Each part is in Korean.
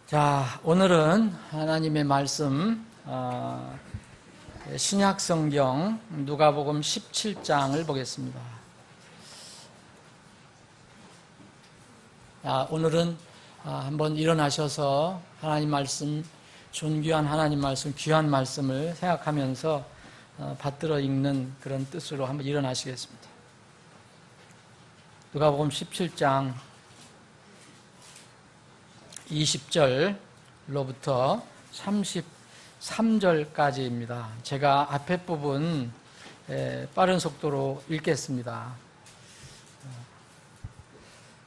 자, 오늘은 하나님의 말씀 신약성경 누가복음 17장을 보겠습니다. 오늘은 한번 일어나셔서 하나님 말씀, 존귀한 하나님 말씀, 귀한 말씀을 생각하면서 받들어 읽는 그런 뜻으로 한번 일어나시겠습니다. 누가복음 17장 20절로부터 33절까지입니다. 제가 앞에 부분 빠른 속도로 읽겠습니다.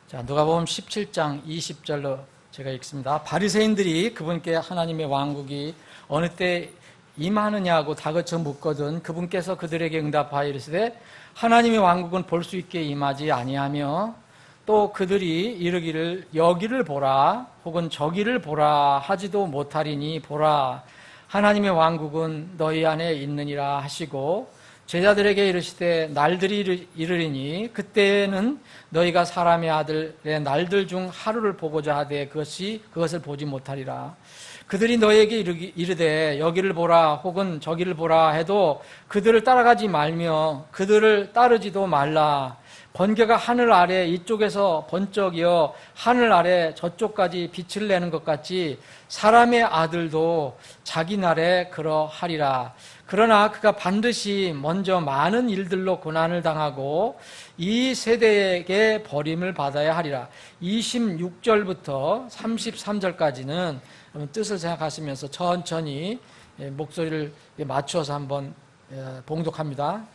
자, 누가복음 17장 20절로 제가 읽습니다. 바리새인들이 그분께 하나님의 왕국이 어느 때 임하느냐고 다그쳐 묻거든 그분께서 그들에게 응답하여 이르시되 하나님의 왕국은 볼 수 있게 임하지 아니하며 또 그들이 이르기를 여기를 보라 혹은 저기를 보라 하지도 못하리니 보라 하나님의 왕국은 너희 안에 있느니라 하시고 제자들에게 이르시되 날들이 이르리니 그때는 너희가 사람의 아들의 날들 중 하루를 보고자 하되 그것을 보지 못하리라. 그들이 너희에게 이르되 여기를 보라 혹은 저기를 보라 해도 그들을 따라가지 말며 그들을 따르지도 말라. 번개가 하늘 아래 이쪽에서 번쩍이어 하늘 아래 저쪽까지 빛을 내는 것 같이 사람의 아들도 자기 날에 그러하리라. 그러나 그가 반드시 먼저 많은 일들로 고난을 당하고 이 세대에게 버림을 받아야 하리라. 26절부터 33절까지는 뜻을 생각하시면서 천천히 목소리를 맞춰서 한번 봉독합니다.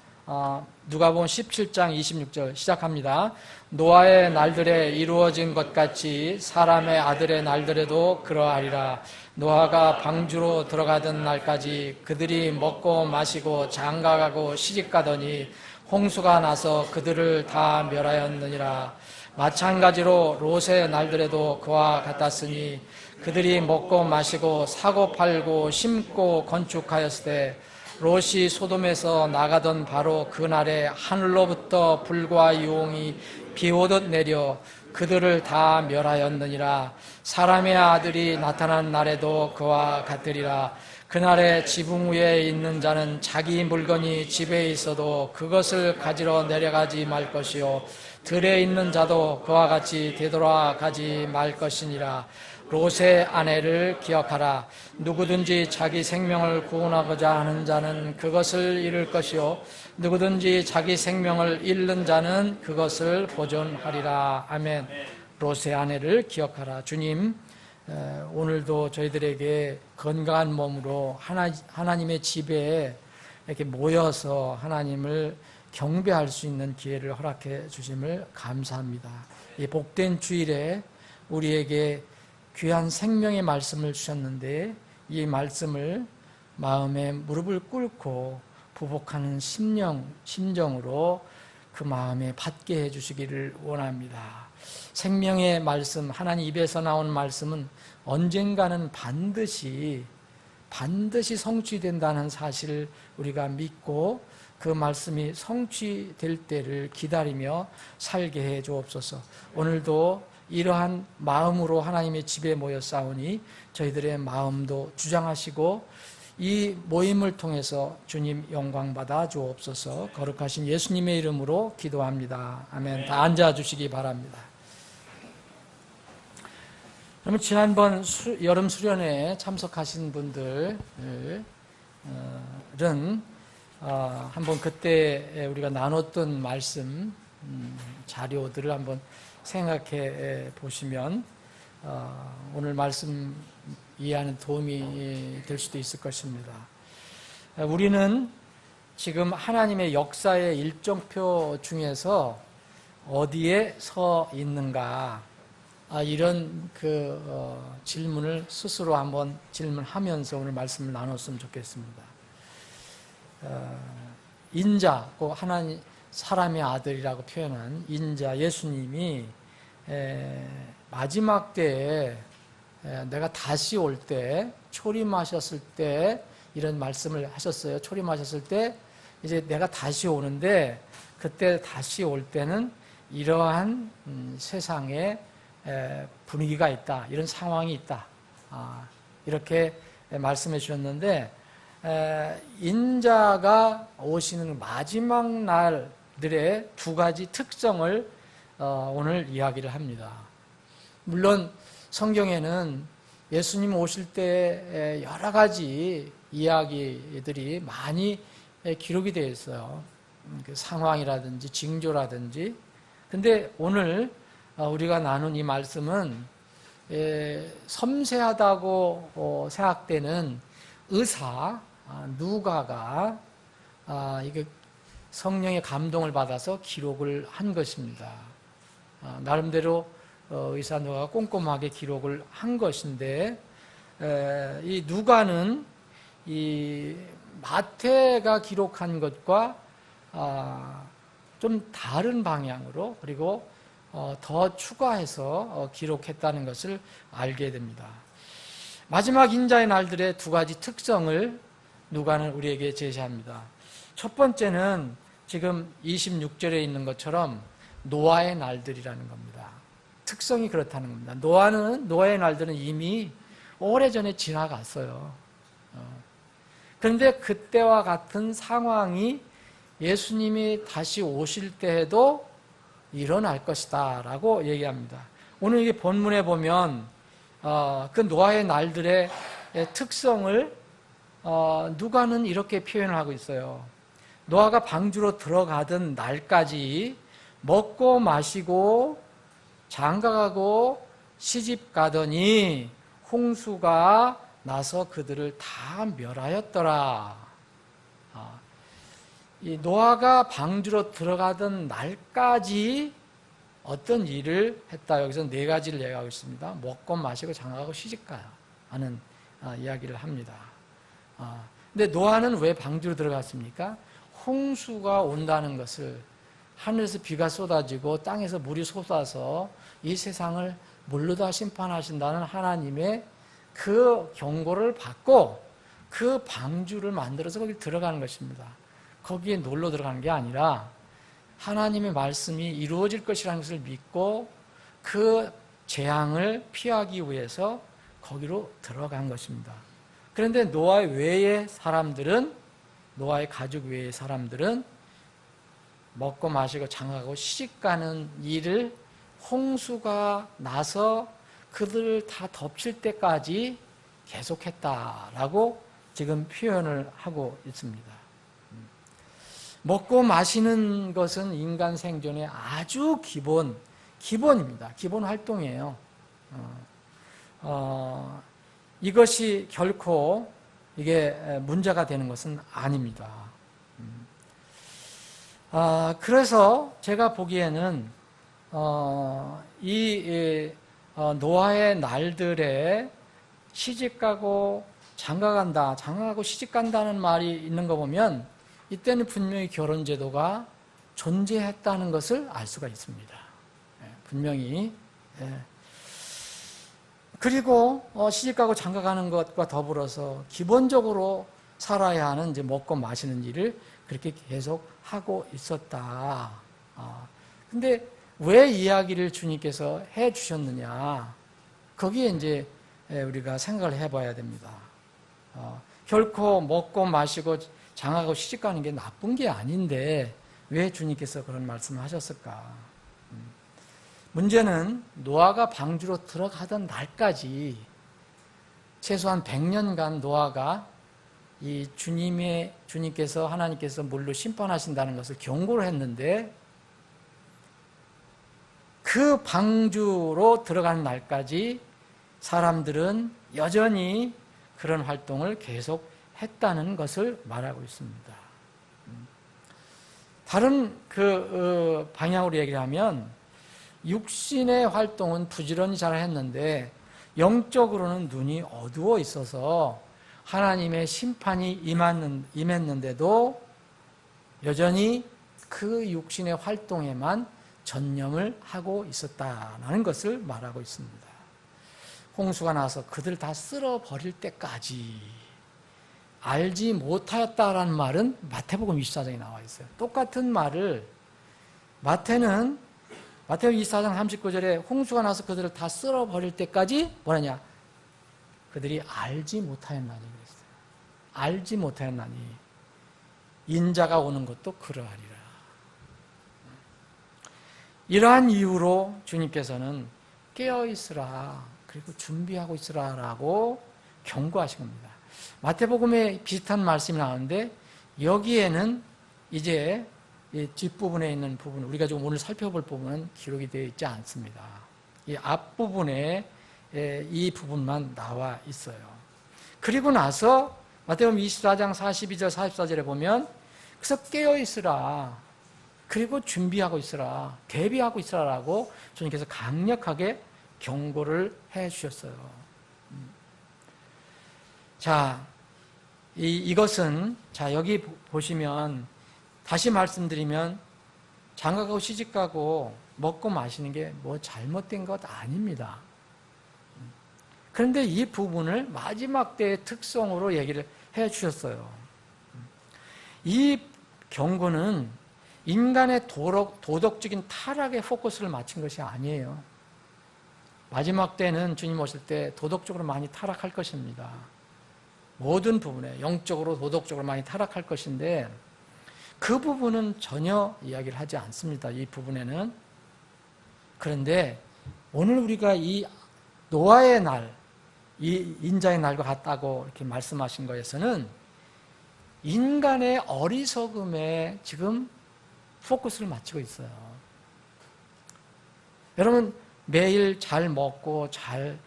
누가복음 17장 26절 시작합니다. 노아의 날들에 이루어진 것 같이 사람의 아들의 날들에도 그러하리라. 노아가 방주로 들어가던 날까지 그들이 먹고 마시고 장가가고 시집가더니 홍수가 나서 그들을 다 멸하였느니라. 마찬가지로 롯의 날들에도 그와 같았으니 그들이 먹고 마시고 사고 팔고 심고 건축하였을 때 롯이 소돔에서 나가던 바로 그날에 하늘로부터 불과 유홍이 비오듯 내려 그들을 다 멸하였느니라. 사람의 아들이 나타난 날에도 그와 같으리라. 그날에 지붕 위에 있는 자는 자기 물건이 집에 있어도 그것을 가지러 내려가지 말 것이요 들에 있는 자도 그와 같이 되돌아가지 말 것이니라. 롯의 아내를 기억하라. 누구든지 자기 생명을 구원하고자 하는 자는 그것을 잃을 것이요 누구든지 자기 생명을 잃는 자는 그것을 보존하리라. 아멘. 롯의 아내를 기억하라. 주님, 오늘도 저희들에게 건강한 몸으로 하나님의 집에 이렇게 모여서 하나님을 경배할 수 있는 기회를 허락해 주심을 감사합니다. 이 복된 주일에 우리에게 귀한 생명의 말씀을 주셨는데 이 말씀을 마음에 무릎을 꿇고 부복하는 심정으로 그 마음에 받게 해주시기를 원합니다. 생명의 말씀, 하나님 입에서 나온 말씀은 언젠가는 반드시 성취된다는 사실을 우리가 믿고 그 말씀이 성취될 때를 기다리며 살게 해 주옵소서. 오늘도 이러한 마음으로 하나님의 집에 모여 싸우니 저희들의 마음도 주장하시고 이 모임을 통해서 주님 영광 받아 주옵소서. 거룩하신 예수님의 이름으로 기도합니다. 아멘. 다 앉아주시기 바랍니다. 그러면 지난번 여름 수련회에 참석하신 분들은 한번 그때 우리가 나눴던 말씀 자료들을 한번 생각해 보시면 오늘 말씀 이해하는 도움이 될 수도 있을 것입니다. 우리는 지금 하나님의 역사의 일정표 중에서 어디에 서 있는가 이런 질문을 스스로 한번 질문하면서 오늘 말씀을 나눴으면 좋겠습니다. 인자, 하나님 사람의 아들이라고 표현한 인자 예수님이 마지막 때에 내가 다시 올 때 초림하셨을 때 이런 말씀을 하셨어요. 초림하셨을 때 이제 내가 다시 오는데 그때 다시 올 때는 이러한 세상에 분위기가 있다, 이런 상황이 있다, 이렇게 말씀해 주셨는데, 인자가 오시는 마지막 날들의 두 가지 특성을 오늘 이야기를 합니다. 물론 성경에는 예수님 오실 때 여러 가지 이야기들이 많이 기록이 되어 있어요. 그 상황이라든지 징조라든지. 근데 오늘 우리가 나눈 이 말씀은 섬세하다고 생각되는 의사 누가가 이게 성령의 감동을 받아서 기록을 한 것입니다. 나름대로 의사 누가가 꼼꼼하게 기록을 한 것인데, 이 누가는 이 마태가 기록한 것과 좀 다른 방향으로, 그리고 더 추가해서 기록했다는 것을 알게 됩니다. 마지막 인자의 날들의 두 가지 특성을 누가는 우리에게 제시합니다. 첫 번째는 지금 26절에 있는 것처럼 노아의 날들이라는 겁니다. 특성이 그렇다는 겁니다. 노아의 날들은 이미 오래전에 지나갔어요. 그런데 그때와 같은 상황이 예수님이 다시 오실 때에도 일어날 것이다 라고 얘기합니다. 오늘 이게 본문에 보면 그 노아의 날들의 특성을 누가는 이렇게 표현을 하고 있어요. 노아가 방주로 들어가던 날까지 먹고 마시고 장가가고 시집가더니 홍수가 나서 그들을 다 멸하였더라. 이 노아가 방주로 들어가던 날까지 어떤 일을 했다. 여기서 네 가지를 얘기하고 있습니다. 먹고 마시고 장가가고 시집가야 하는 이야기를 합니다. 근데 노아는 왜 방주로 들어갔습니까? 홍수가 온다는 것을, 하늘에서 비가 쏟아지고 땅에서 물이 솟아서 이 세상을 물로 다 심판하신다는 하나님의 그 경고를 받고 그 방주를 만들어서 거기 들어가는 것입니다. 거기에 놀러 들어가는 게 아니라 하나님의 말씀이 이루어질 것이라는 것을 믿고 그 재앙을 피하기 위해서 거기로 들어간 것입니다. 그런데 노아 외의 사람들은, 노아의 가족 외의 사람들은 먹고 마시고 장가가고 시집가는 일을 홍수가 나서 그들을 다 덮칠 때까지 계속했다라고 지금 표현을 하고 있습니다. 먹고 마시는 것은 인간 생존의 아주 기본입니다. 기본 활동이에요. 이것이 결코 이게 문제가 되는 것은 아닙니다. 그래서 제가 보기에는 노아의 날들에 시집가고 장가가고 시집간다는 말이 있는 거 보면 이때는 분명히 결혼제도가 존재했다는 것을 알 수가 있습니다. 분명히. 그리고 시집가고 장가가는 것과 더불어서 기본적으로 살아야 하는 이제 먹고 마시는 일을 그렇게 계속 하고 있었다. 근데 왜 이야기를 주님께서 해 주셨느냐? 거기에 이제 우리가 생각을 해봐야 됩니다. 결코 먹고 마시고 장가가고 시집가는 게 나쁜 게 아닌데 왜 주님께서 그런 말씀을 하셨을까? 문제는 노아가 방주로 들어가던 날까지 최소한 100년간 노아가 이 주님께서 하나님께서 물로 심판하신다는 것을 경고를 했는데 그 방주로 들어가는 날까지 사람들은 여전히 그런 활동을 계속 했다는 것을 말하고 있습니다. 다른 방향으로 얘기를 하면 육신의 활동은 부지런히 잘 했는데 영적으로는 눈이 어두워 있어서 하나님의 심판이 임했는데도 여전히 그 육신의 활동에만 전념을 하고 있었다는 것을 말하고 있습니다. 홍수가 나서 그들 다 쓸어버릴 때까지 알지 못하였다라는 말은 마태복음 24장에 나와 있어요. 똑같은 말을 마태복음 24장 39절에 홍수가 나서 그들을 다 쓸어버릴 때까지 뭐라냐? 그들이 알지 못하였나니 그랬어요. 알지 못하였나니 인자가 오는 것도 그러하리라. 이러한 이유로 주님께서는 깨어있으라, 그리고 준비하고 있으라라고 경고하신 겁니다. 마태복음에 비슷한 말씀이 나오는데 여기에는 이제 이 뒷부분에 있는 부분, 우리가 좀 오늘 살펴볼 부분은 기록이 되어 있지 않습니다. 이 앞부분에 이 부분만 나와 있어요. 그리고 나서 마태복음 24장 42절 44절에 보면 그래서 깨어있으라, 그리고 준비하고 있으라, 대비하고 있으라라고 주님께서 강력하게 경고를 해 주셨어요. 자, 이것은, 자, 여기 보시면, 다시 말씀드리면, 장가가고 시집가고 먹고 마시는 게 뭐 잘못된 것 아닙니다. 그런데 이 부분을 마지막 때의 특성으로 얘기를 해 주셨어요. 이 경고는 인간의 도덕적인 타락에 포커스를 맞춘 것이 아니에요. 마지막 때는 주님 오실 때 도덕적으로 많이 타락할 것입니다. 모든 부분에 영적으로 도덕적으로 많이 타락할 것인데 그 부분은 전혀 이야기를 하지 않습니다. 이 부분에는. 그런데 오늘 우리가 이 노아의 날, 이 인자의 날과 같다고 이렇게 말씀하신 거에서는 인간의 어리석음에 지금 포커스를 맞추고 있어요. 여러분, 매일 잘 먹고 잘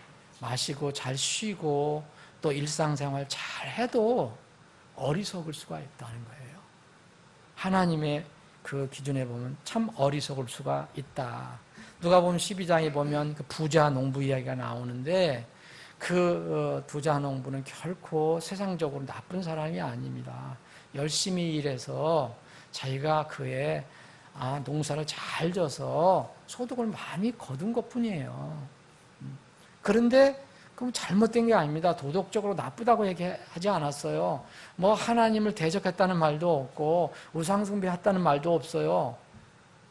마시고 잘 쉬고 또 일상생활 잘 해도 어리석을 수가 있다는 거예요. 하나님의 그 기준에 보면 참 어리석을 수가 있다. 누가복음 12장에 보면 그 부자 농부 이야기가 나오는데 그 부자 농부는 결코 세상적으로 나쁜 사람이 아닙니다. 열심히 일해서 자기가 그의 농사를 잘 져서 소득을 많이 거둔 것뿐이에요. 그런데 그럼 잘못된 게 아닙니다. 도덕적으로 나쁘다고 얘기하지 않았어요. 뭐 하나님을 대적했다는 말도 없고 우상숭배했다는 말도 없어요.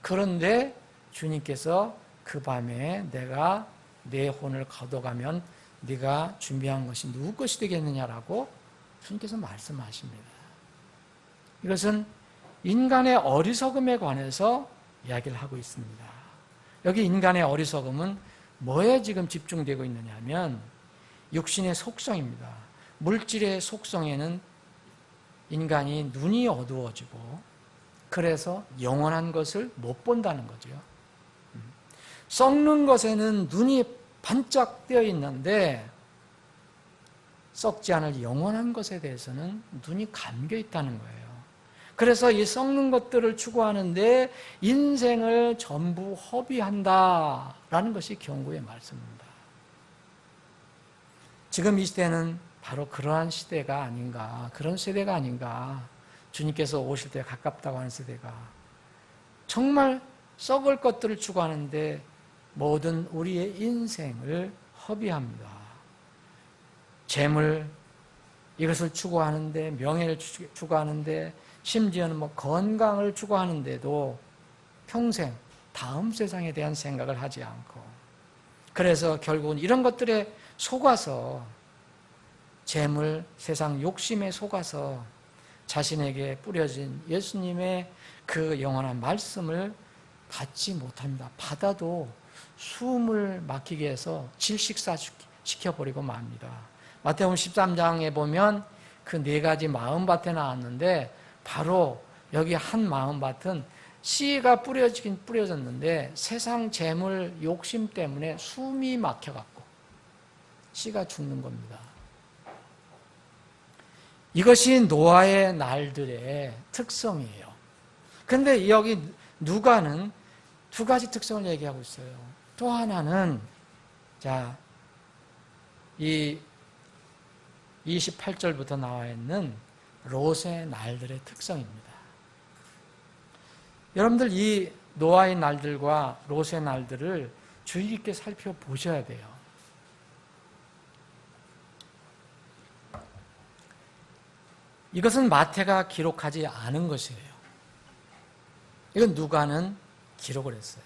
그런데 주님께서 그 밤에 내가 내 혼을 거둬가면 네가 준비한 것이 누구 것이 되겠느냐라고 주님께서 말씀하십니다. 이것은 인간의 어리석음에 관해서 이야기를 하고 있습니다. 여기 인간의 어리석음은 뭐에 지금 집중되고 있느냐 하면 육신의 속성입니다. 물질의 속성에는 인간이 눈이 어두워지고 그래서 영원한 것을 못 본다는 거죠. 썩는 것에는 눈이 반짝 뜨여 있는데 썩지 않을 영원한 것에 대해서는 눈이 감겨 있다는 거예요. 그래서 이 썩는 것들을 추구하는데 인생을 전부 허비한다라는 것이 경고의 말씀입니다. 지금 이 시대는 바로 그러한 시대가 아닌가, 그런 세대가 아닌가. 주님께서 오실 때 가깝다고 하는 세대가 정말 썩을 것들을 추구하는데 모든 우리의 인생을 허비합니다. 재물, 이것을 추구하는데, 명예를 추구하는데, 심지어는 뭐 건강을 추구하는데도 평생 다음 세상에 대한 생각을 하지 않고, 그래서 결국은 이런 것들에 속아서 재물, 세상 욕심에 속아서 자신에게 뿌려진 예수님의 그 영원한 말씀을 받지 못합니다. 받아도 숨을 막히게 해서 질식사시켜버리고 맙니다. 마태복음 13장에 보면 그 네 가지 마음밭에 나왔는데 바로 여기 한 마음밭은 씨가 뿌려지긴 뿌려졌는데 세상 재물 욕심 때문에 숨이 막혀갖고 씨가 죽는 겁니다. 이것이 노아의 날들의 특성이에요. 그런데 여기 누가는 두 가지 특성을 얘기하고 있어요. 또 하나는 자, 이 28절부터 나와 있는 롯의 날들의 특성입니다. 여러분들 이 노아의 날들과 롯의 날들을 주의 깊게 살펴보셔야 돼요. 이것은 마태가 기록하지 않은 것이에요. 이건 누가는 기록을 했어요.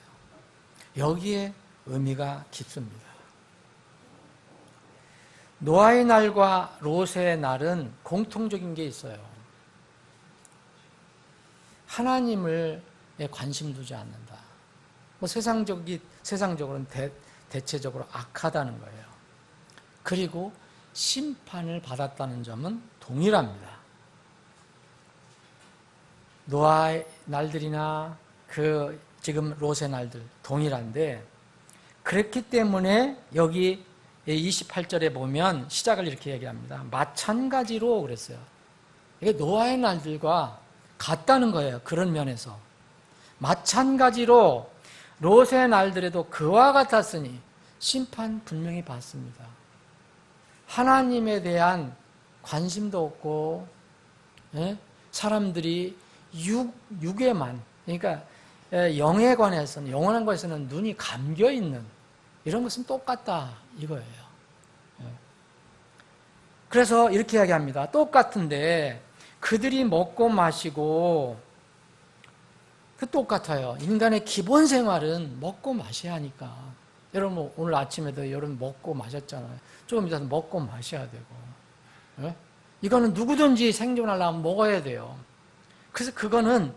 여기에 의미가 깊습니다. 노아의 날과 롯의 날은 공통적인 게 있어요. 하나님을 관심 두지 않는다. 뭐 세상적으로는 대체적으로 악하다는 거예요. 그리고 심판을 받았다는 점은 동일합니다. 노아의 날들이나 지금 롯의 날들 동일한데, 그렇기 때문에 여기 28절에 보면 시작을 이렇게 얘기합니다. 마찬가지로 그랬어요. 이게 노아의 날들과 같다는 거예요. 그런 면에서. 마찬가지로 롯의 날들에도 그와 같았으니 심판 분명히 받습니다. 하나님에 대한 관심도 없고, 사람들이 육에만, 그러니까 영에 관해서는, 영원한 것에서는 눈이 감겨 있는 이런 것은 똑같다 이거예요. 그래서 이렇게 이야기합니다. 똑같은데 그들이 먹고 마시고, 똑같아요. 인간의 기본 생활은 먹고 마셔야 하니까. 여러분 오늘 아침에도 여러분 먹고 마셨잖아요. 조금 이따 먹고 마셔야 되고. 이거는 누구든지 생존하려면 먹어야 돼요. 그래서 그거는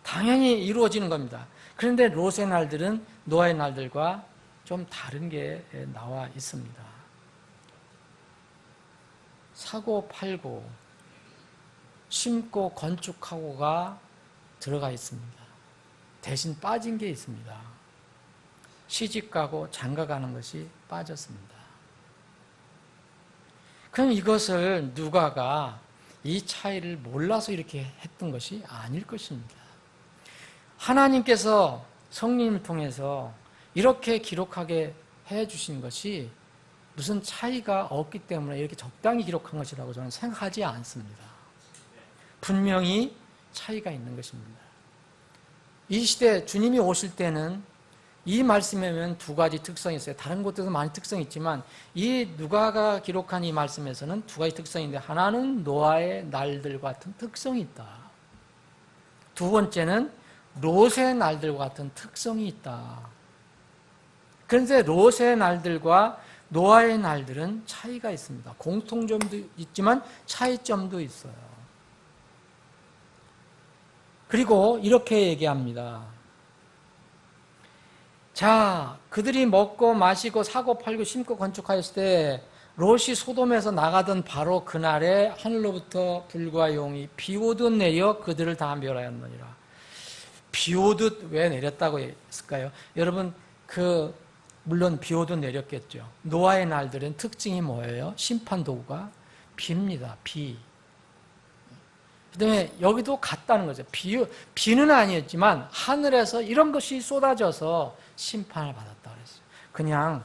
당연히 이루어지는 겁니다. 그런데 롯의 날들은 노아의 날들과 좀 다른 게 나와 있습니다. 사고 팔고 심고 건축하고가 들어가 있습니다. 대신 빠진 게 있습니다. 시집가고 장가가는 것이 빠졌습니다. 그럼 이것을 누가가 이 차이를 몰라서 이렇게 했던 것이 아닐 것입니다. 하나님께서 성령님을 통해서 이렇게 기록하게 해주신 것이 무슨 차이가 없기 때문에 이렇게 적당히 기록한 것이라고 저는 생각하지 않습니다. 분명히 차이가 있는 것입니다. 이 시대 주님이 오실 때는 이 말씀에는 두 가지 특성이 있어요. 다른 곳에도 많이 특성이 있지만 이 누가가 기록한 이 말씀에서는 두 가지 특성인데, 하나는 노아의 날들과 같은 특성이 있다. 두 번째는 롯의 날들과 같은 특성이 있다. 그런데 롯의 날들과 노아의 날들은 차이가 있습니다. 공통점도 있지만 차이점도 있어요. 그리고 이렇게 얘기합니다. 자, 그들이 먹고 마시고 사고 팔고 심고 건축하였을 때 롯이 소돔에서 나가던 바로 그날에 하늘로부터 불과 용이 비오듯 내려 그들을 다 멸하였느니라. 비오듯 왜 내렸다고 했을까요? 여러분, 물론 비오듯 내렸겠죠. 노아의 날들은 특징이 뭐예요? 심판 도구가 비입니다. 비. 그 다음에 여기도 같다는 거죠. 비는 아니었지만 하늘에서 이런 것이 쏟아져서 심판을 받았다 그랬어요. 그냥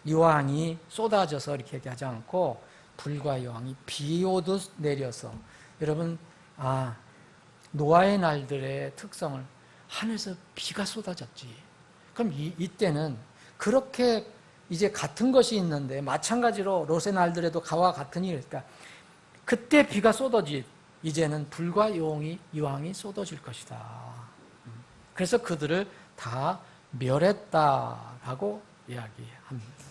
여왕이 쏟아져서 이렇게 얘기하지 않고 불과 여왕이 비 오듯 내려서. 여러분, 노아의 날들의 특성을 하늘에서 비가 쏟아졌지. 그럼 이때는 그렇게 이제 같은 것이 있는데, 마찬가지로 롯의 날들에도 가와 같으니, 그러니까 그때 비가 쏟아지, 이제는 불과 여왕이 쏟아질 것이다. 그래서 그들을 다 멸했다라고 이야기합니다.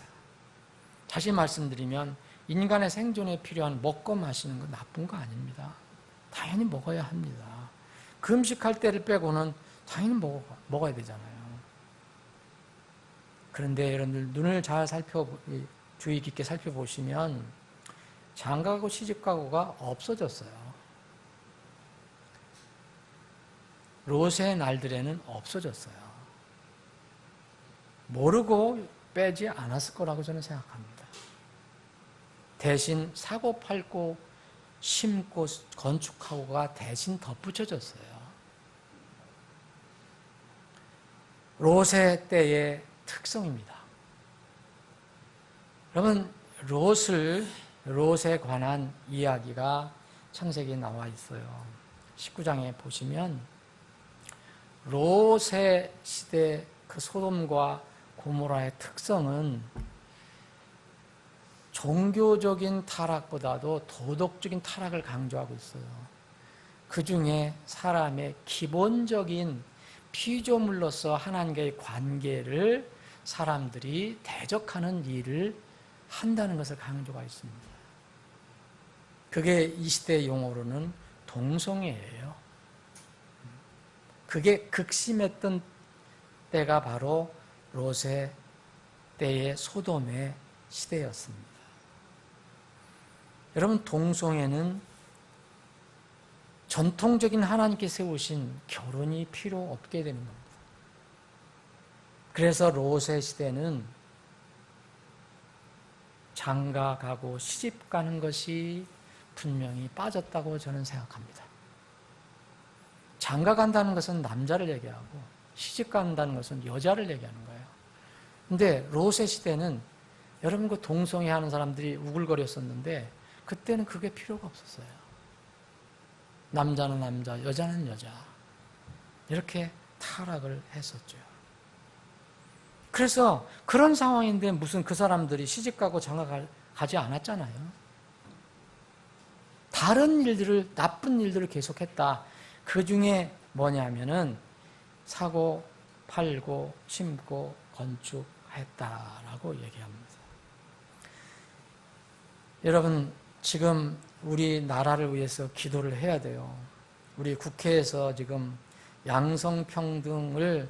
다시 말씀드리면 인간의 생존에 필요한 먹고 마시는 건 나쁜 거 아닙니다. 당연히 먹어야 합니다. 금식할 때를 빼고는 당연히 먹어야 되잖아요. 그런데 여러분들 눈을 잘 주의 깊게 살펴보시면 장가가고 시집가고가 없어졌어요. 롯의 날들에는 없어졌어요. 모르고 빼지 않았을 거라고 저는 생각합니다. 대신 사고 팔고 심고 건축하고가 대신 덧붙여졌어요. 롯의 때의 특성입니다. 여러분, 롯에 관한 이야기가 창세기에 나와 있어요. 19장에 보시면 롯의 시대 그 소돔과 고모라의 특성은 종교적인 타락보다도 도덕적인 타락을 강조하고 있어요. 그 중에 사람의 기본적인 피조물로서 하나님과의 관계를 사람들이 대적하는 일을 한다는 것을 강조가 있습니다. 그게 이 시대 용어로는 동성애예요. 그게 극심했던 때가 바로 롯의 때의 소돔의 시대였습니다. 여러분, 동성애는 전통적인 하나님께 세우신 결혼이 필요 없게 되는 겁니다. 그래서 롯의 시대는 장가 가고 시집 가는 것이 분명히 빠졌다고 저는 생각합니다. 장가 간다는 것은 남자를 얘기하고 시집 간다는 것은 여자를 얘기하는 거예요. 근데 롯의 시대는 여러분 그 동성애 하는 사람들이 우글거렸었는데 그때는 그게 필요가 없었어요. 남자는 남자, 여자는 여자. 이렇게 타락을 했었죠. 그래서 그런 상황인데 무슨 그 사람들이 시집가고 장가가지 않았잖아요. 다른 일들을, 나쁜 일들을 계속했다. 그 중에 뭐냐면은 사고, 팔고, 심고, 건축했다라고 얘기합니다. 여러분, 지금 우리나라를 위해서 기도를 해야 돼요. 우리 국회에서 지금 양성평등을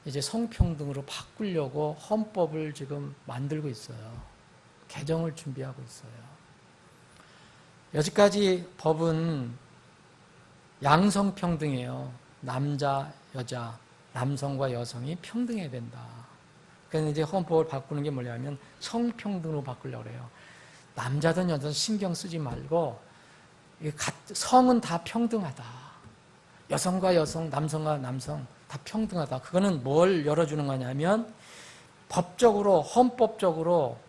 이제 성평등으로 바꾸려고 헌법을 지금 만들고 있어요. 개정을 준비하고 있어요. 여지까지 법은 양성평등이에요. 남자, 여자, 남성과 여성이 평등해야 된다. 그래서 이제 헌법을 바꾸는 게 뭐냐면 성평등으로 바꾸려고 해요. 남자든 여자든 신경 쓰지 말고 성은 다 평등하다. 여성과 여성, 남성과 남성 다 평등하다. 그거는 뭘 열어주는 거냐면 법적으로, 헌법적으로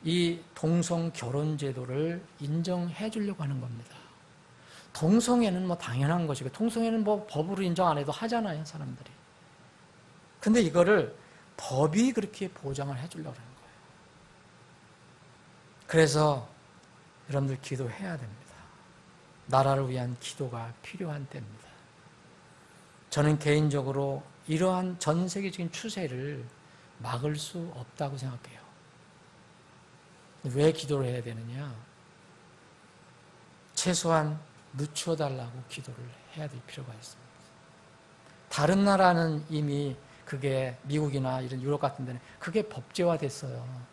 이 동성 결혼 제도를 인정해 주려고 하는 겁니다. 동성애는 뭐 당연한 것이고, 동성애는 뭐 법으로 인정 안 해도 하잖아요, 사람들이. 근데 이거를 법이 그렇게 보장을 해 주려고 하는 거예요. 그래서 여러분들 기도해야 됩니다. 나라를 위한 기도가 필요한 때입니다. 저는 개인적으로 이러한 전 세계적인 추세를 막을 수 없다고 생각해요. 왜 기도를 해야 되느냐? 최소한 늦춰 달라고 기도를 해야 될 필요가 있습니다. 다른 나라는 이미 그게 미국이나 이런 유럽 같은 데는 그게 법제화됐어요.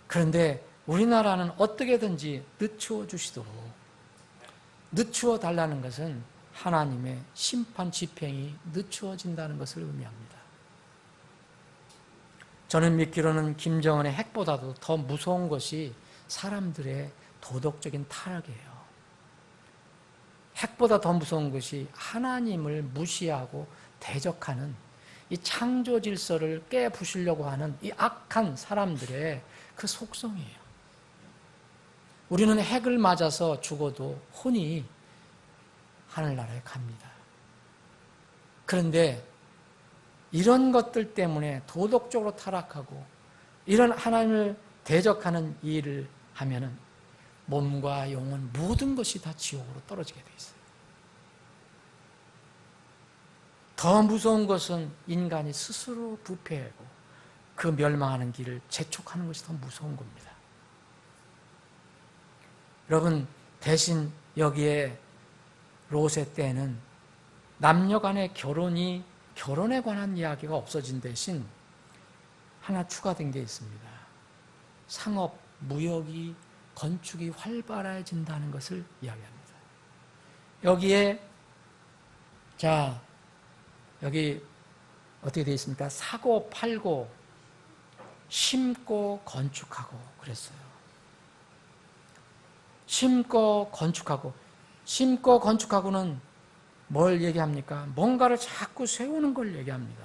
그런데 우리나라는 어떻게든지 늦추어 주시도록, 늦추어 달라는 것은 하나님의 심판 집행이 늦추어진다는 것을 의미합니다. 저는 믿기로는 김정은의 핵보다도 더 무서운 것이 사람들의 도덕적인 타락이에요. 핵보다 더 무서운 것이 하나님을 무시하고 대적하는 이 창조 질서를 깨부수려고 하는 이 악한 사람들의 그 속성이에요. 우리는 핵을 맞아서 죽어도 혼이 하늘나라에 갑니다. 그런데 이런 것들 때문에 도덕적으로 타락하고 이런 하나님을 대적하는 일을 하면은 몸과 영혼 모든 것이 다 지옥으로 떨어지게 돼 있어요. 더 무서운 것은 인간이 스스로 부패하고 그 멸망하는 길을 재촉하는 것이 더 무서운 겁니다. 여러분, 대신 여기에 롯의 때는 남녀 간의 결혼에 관한 이야기가 없어진 대신 하나 추가된 게 있습니다. 상업, 무역이, 건축이 활발해진다는 것을 이야기합니다. 여기에 여기 어떻게 되어 있습니까? 사고, 팔고, 심고, 건축하고 그랬어요. 심고, 건축하고는 뭘 얘기합니까? 뭔가를 자꾸 세우는 걸 얘기합니다.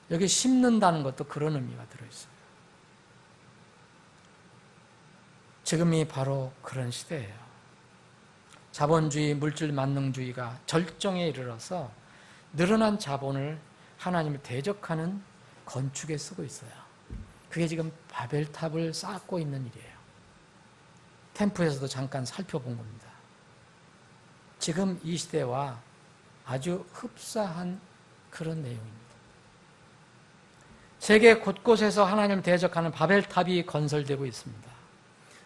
여기 심는다는 것도 그런 의미가 들어있어요. 지금이 바로 그런 시대예요. 자본주의, 물질 만능주의가 절정에 이르러서 늘어난 자본을 하나님을 대적하는 건축에 쓰고 있어요. 그게 지금 바벨탑을 쌓고 있는 일이에요. 템프에서도 잠깐 살펴본 겁니다. 지금 이 시대와 아주 흡사한 그런 내용입니다. 세계 곳곳에서 하나님을 대적하는 바벨탑이 건설되고 있습니다.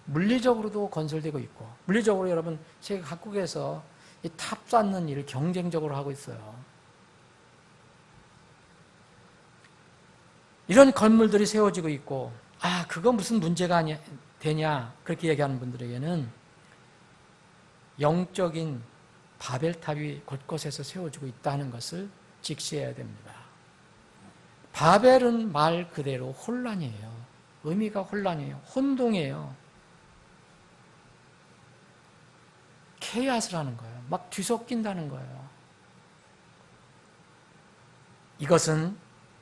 물리적으로도 건설되고 있고, 물리적으로 여러분 세계 각국에서 이 탑 쌓는 일을 경쟁적으로 하고 있어요. 이런 건물들이 세워지고 있고, 그거 무슨 문제가 되냐 그렇게 얘기하는 분들에게는 영적인 바벨탑이 곳곳에서 세워지고 있다는 것을 직시해야 됩니다. 바벨은 말 그대로 혼란이에요. 의미가 혼란이에요. 혼동이에요. 케이앗을 하는 거예요. 막 뒤섞인다는 거예요. 이것은,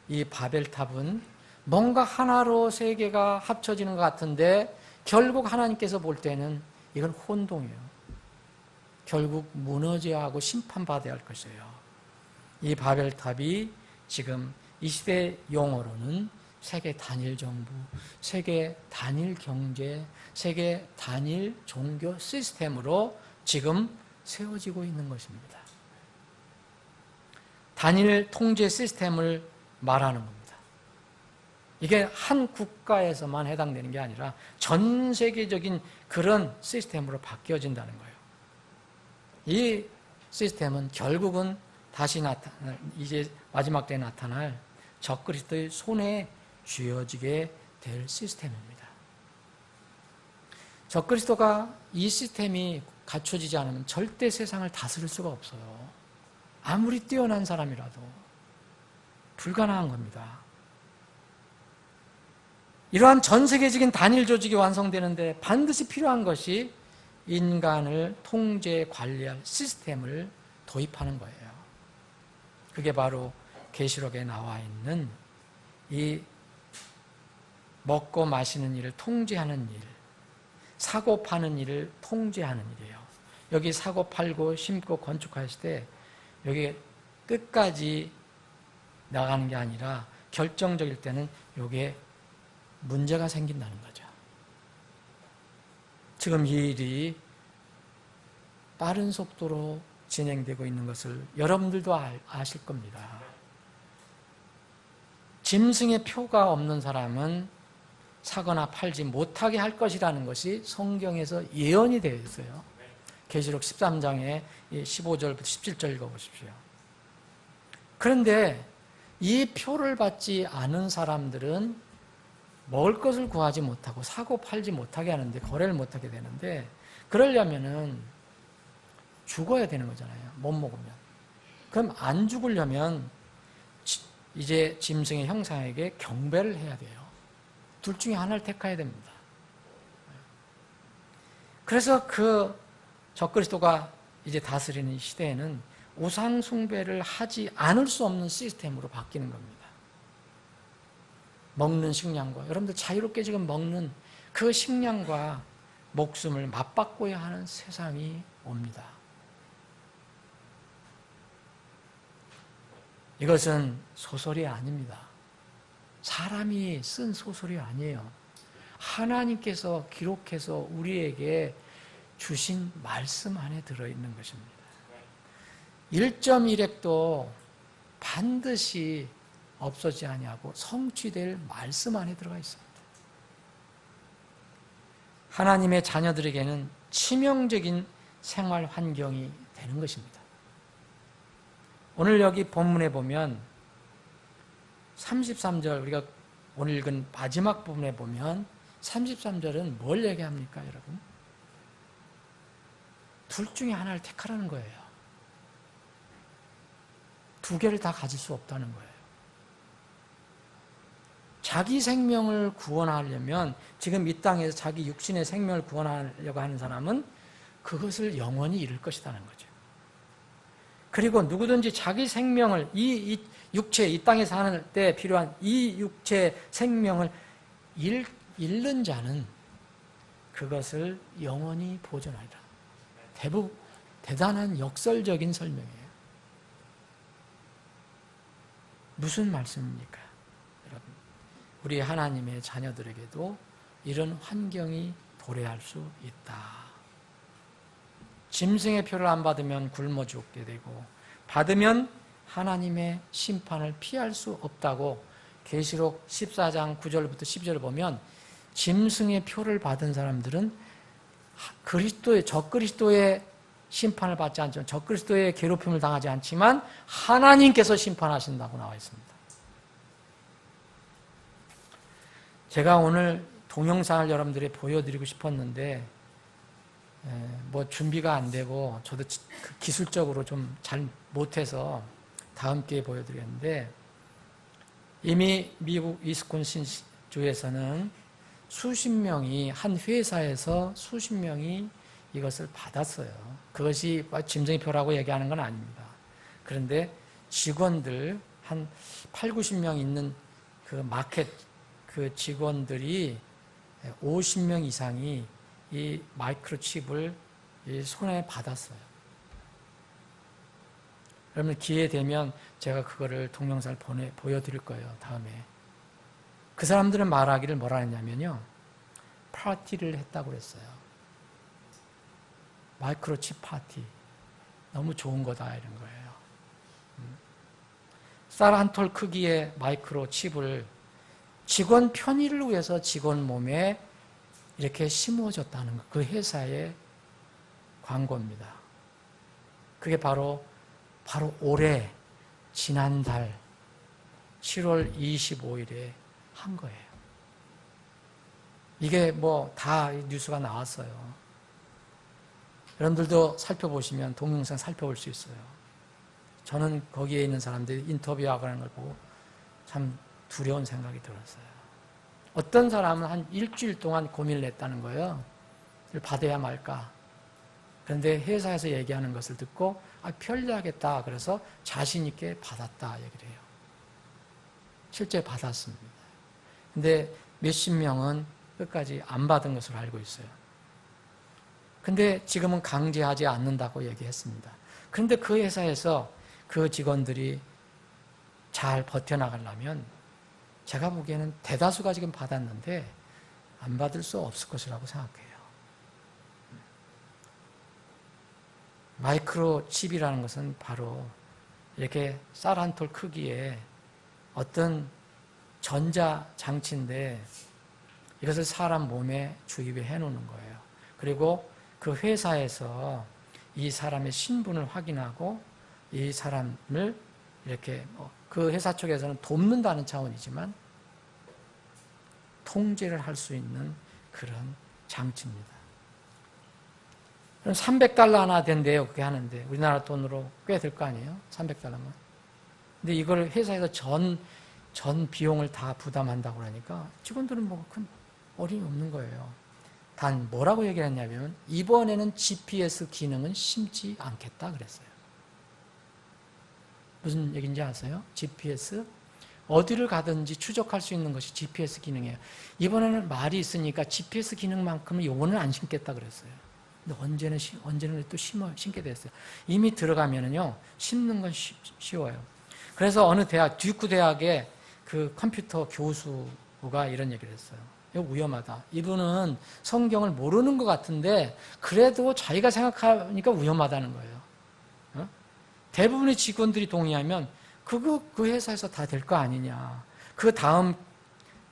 이 바벨탑은 뭔가 하나로 세계가 합쳐지는 것 같은데 결국 하나님께서 볼 때는 이건 혼동이에요. 결국 무너져야 하고 심판받아야 할 것이에요. 이 바벨탑이 지금 이 시대 용어로는 세계 단일 정부, 세계 단일 경제, 세계 단일 종교 시스템으로 지금 세워지고 있는 것입니다. 단일 통제 시스템을 말하는 겁니다. 이게 한 국가에서만 해당되는 게 아니라 전 세계적인 그런 시스템으로 바뀌어진다는 거예요. 이 시스템은 결국은 다시 나타날, 이제 마지막 때에 나타날 적그리스도의 손에 쥐어지게 될 시스템입니다. 적그리스도가 이 시스템이 갖춰지지 않으면 절대 세상을 다스릴 수가 없어요. 아무리 뛰어난 사람이라도 불가능한 겁니다. 이러한 전 세계적인 단일 조직이 완성되는데 반드시 필요한 것이 인간을 통제, 관리할 시스템을 도입하는 거예요. 그게 바로 계시록에 나와 있는 이 먹고 마시는 일을 통제하는 일, 사고 파는 일을 통제하는 일이에요. 여기 사고 팔고 심고 건축하실 때 여기 끝까지 나가는 게 아니라 결정적일 때는 이게 문제가 생긴다는 거죠. 지금 이 일이 빠른 속도로 진행되고 있는 것을 여러분들도 아실 겁니다. 짐승의 표가 없는 사람은 사거나 팔지 못하게 할 것이라는 것이 성경에서 예언이 되어 있어요. 계시록 13장에 15절부터 17절 읽어보십시오. 그런데 이 표를 받지 않은 사람들은 먹을 것을 구하지 못하고 사고 팔지 못하게 하는데, 거래를 못하게 되는데, 그러려면은 죽어야 되는 거잖아요. 못 먹으면. 그럼 안 죽으려면 이제 짐승의 형상에게 경배를 해야 돼요. 둘 중에 하나를 택해야 됩니다. 그래서 그 적그리스도가 이제 다스리는 시대에는 우상 숭배를 하지 않을 수 없는 시스템으로 바뀌는 겁니다. 먹는 식량과, 여러분들 자유롭게 지금 먹는 그 식량과 목숨을 맞바꿔야 하는 세상이 옵니다. 이것은 소설이 아닙니다. 사람이 쓴 소설이 아니에요. 하나님께서 기록해서 우리에게 주신 말씀 안에 들어있는 것입니다. 1.1핵도 반드시 없어지지 아니하고 성취될 말씀 안에 들어가 있습니다. 하나님의 자녀들에게는 치명적인 생활 환경이 되는 것입니다. 오늘 여기 본문에 보면 33절, 우리가 오늘 읽은 마지막 부분에 보면 33절은 뭘 얘기합니까, 여러분? 둘 중에 하나를 택하라는 거예요. 두 개를 다 가질 수 없다는 거예요. 자기 생명을 구원하려면, 지금 이 땅에서 자기 육신의 생명을 구원하려고 하는 사람은 그것을 영원히 잃을 것이라는 거죠. 그리고 누구든지 자기 생명을, 이 육체, 이 땅에 사는 때 필요한 이 육체 생명을 잃는 자는 그것을 영원히 보존하리라. 대단한 역설적인 설명이에요. 무슨 말씀입니까? 여러분, 우리 하나님의 자녀들에게도 이런 환경이 도래할 수 있다. 짐승의 표를 안 받으면 굶어 죽게 되고, 받으면 하나님의 심판을 피할 수 없다고 계시록 14장 9절부터 12절을 보면 짐승의 표를 받은 사람들은 적그리스도의 심판을 받지 않지만 적그리스도의 괴롭힘을 당하지 않지만 하나님께서 심판하신다고 나와 있습니다. 제가 오늘 동영상을 여러분들이 보여드리고 싶었는데 뭐 준비가 안 되고 저도 기술적으로 좀 잘 못해서 다음 기회에 보여드리겠는데 이미 미국 위스콘신 주에서는 수십 명이 한 회사에서 수십 명이 이것을 받았어요. 그것이 짐승의 표라고 얘기하는 건 아닙니다. 그런데 직원들 한 8, 90명 있는 그 마켓 그 직원들이 50명 이상이 이 마이크로칩을 이 손에 받았어요. 여러분 기회 되면 제가 그거를 동영상을 보여드릴 거예요. 다음에. 그 사람들은 말하기를 뭐라 했냐면요. 파티를 했다고 그랬어요. 마이크로칩 파티. 너무 좋은 거다 이런 거예요. 쌀 한 톨 크기의 마이크로칩을 직원 편의를 위해서 직원 몸에 이렇게 심어줬다는 거. 그 회사의 광고입니다. 그게 바로 올해 지난달 7월 25일에 한 거예요. 이게 뭐 다 뉴스가 나왔어요. 여러분들도 살펴보시면 동영상 살펴볼 수 있어요. 저는 거기에 있는 사람들이 인터뷰하고 하는 걸 보고 참 두려운 생각이 들었어요. 어떤 사람은 한 일주일 동안 고민을 했다는 거예요. 이걸 받아야 말까. 그런데 회사에서 얘기하는 것을 듣고 편리하겠다. 그래서 자신 있게 받았다 얘기를 해요. 실제 받았습니다. 근데 몇십 명은 끝까지 안 받은 것으로 알고 있어요. 근데 지금은 강제하지 않는다고 얘기했습니다. 그런데 그 회사에서 그 직원들이 잘 버텨나가려면 제가 보기에는 대다수가 지금 받았는데 안 받을 수 없을 것이라고 생각해요. 마이크로칩이라는 것은 바로 이렇게 쌀 한 톨 크기의 어떤 전자장치인데 이것을 사람 몸에 주입해 놓는 거예요. 그리고 그 회사에서 이 사람의 신분을 확인하고 이 사람을 이렇게 그 회사 쪽에서는 돕는다는 차원이지만 통제를 할 수 있는 그런 장치입니다. 그럼 $300 하나 된대요. 그게 하는데 우리나라 돈으로 꽤 될 거 아니에요? $300만. 근데 이걸 회사에서 전 비용을 다 부담한다고 그러니까 직원들은 뭐 큰 어려움이 없는 거예요. 단 뭐라고 얘기를 했냐면 이번에는 GPS 기능은 심지 않겠다 그랬어요. 무슨 얘기인지 아세요? GPS? 어디를 가든지 추적할 수 있는 것이 GPS 기능이에요. 이번에는 말이 있으니까 GPS 기능만큼은 요거는 안 심겠다 그랬어요. 근데 언제는 또 심게 됐어요. 이미 들어가면은요, 심는 건 쉬워요. 그래서 어느 듀크 대학의 그 컴퓨터 교수가 이런 얘기를 했어요. 이거 위험하다. 이분은 성경을 모르는 것 같은데, 그래도 자기가 생각하니까 위험하다는 거예요. 대부분의 직원들이 동의하면, 그 회사에서 다 될 거 아니냐. 그 다음